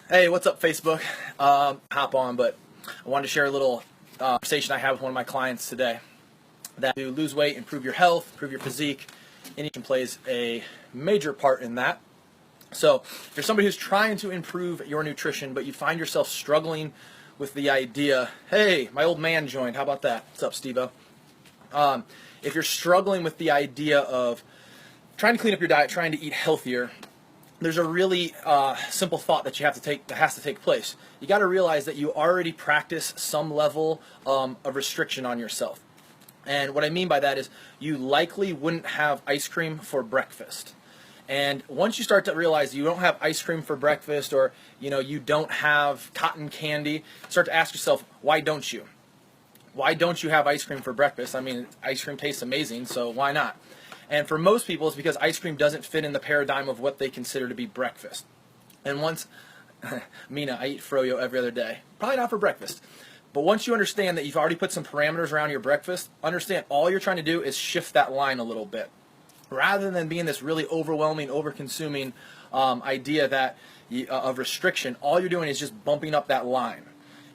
Hey, what's up, Facebook? Hop on, but I wanted to share a little conversation I had with one of my clients today. That to lose weight, improve your health, improve your physique, anything plays a major part in that. So, if you're somebody who's trying to improve your nutrition, but you find yourself struggling with the idea, hey, my old man joined, how about that? What's up, Steve-O? If you're struggling with the idea of trying to clean up your diet, trying to eat healthier, there's a really simple thought that has to take place. You got to realize that you already practice some level of restriction on yourself. And what I mean by that is you likely wouldn't have ice cream for breakfast. And once you start to realize you don't have ice cream for breakfast, or you don't have cotton candy, start to ask yourself, why don't you? Why don't you have ice cream for breakfast? I mean, ice cream tastes amazing, so why not? And for most people, it's because ice cream doesn't fit in the paradigm of what they consider to be breakfast. And once, Mina, I eat froyo every other day. Probably not for breakfast. But once you understand that you've already put some parameters around your breakfast, understand all you're trying to do is shift that line a little bit. Rather than being this really overwhelming, over-consuming idea that of restriction, all you're doing is just bumping up that line.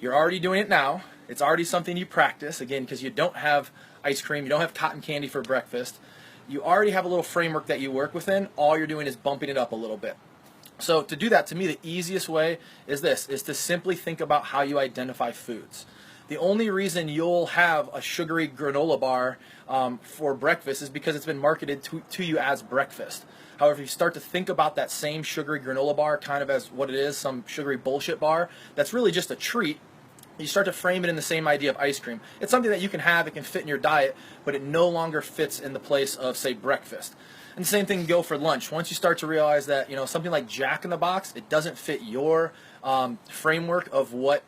You're already doing it now. It's already something you practice, again, because you don't have ice cream, you don't have cotton candy for breakfast. You already have a little framework that you work within. All you're doing is bumping it up a little bit. So to do that, to me, the easiest way is to simply think about how you identify foods. The only reason you'll have a sugary granola bar for breakfast is because it's been marketed to you as breakfast. However, if you start to think about that same sugary granola bar kind of as what it is, some sugary bullshit bar, that's really just a treat. You start to frame it in the same idea of ice cream. It's something that you can have, it can fit in your diet, but it no longer fits in the place of, say, breakfast. And the same thing can go for lunch. Once you start to realize that, something like Jack in the Box, it doesn't fit your framework of what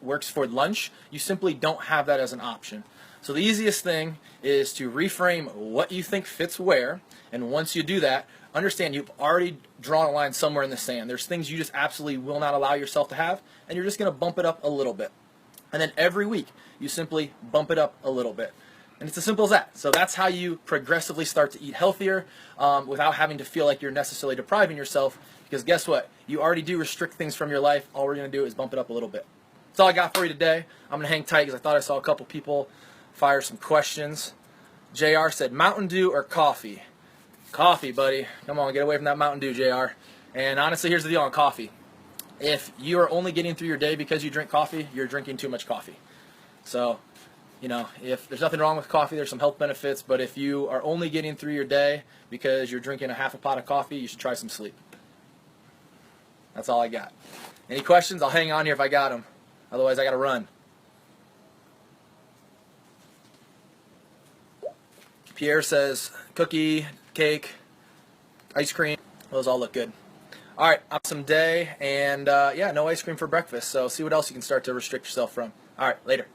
works for lunch, you simply don't have that as an option. So the easiest thing is to reframe what you think fits where, and once you do that, understand you've already drawn a line somewhere in the sand. There's things you just absolutely will not allow yourself to have, and you're just going to bump it up a little bit. And then every week, you simply bump it up a little bit. And it's as simple as that. So that's how you progressively start to eat healthier without having to feel like you're necessarily depriving yourself, because guess what? You already do restrict things from your life. All we're going to do is bump it up a little bit. That's all I got for you today. I'm going to hang tight because I thought I saw a couple people fire some questions. JR said, Mountain Dew or coffee? Coffee, buddy. Come on, get away from that Mountain Dew, JR. And honestly, here's the deal on coffee. If you are only getting through your day because you drink coffee, you're drinking too much coffee. So, if there's nothing wrong with coffee, there's some health benefits, but if you are only getting through your day because you're drinking a half a pot of coffee, you should try some sleep. That's all I got. Any questions? I'll hang on here if I got them. Otherwise, I got to run. Pierre says, cookie, cake, ice cream. Those all look good. All right, awesome day. And, no ice cream for breakfast. So see what else you can start to restrict yourself from. All right, later.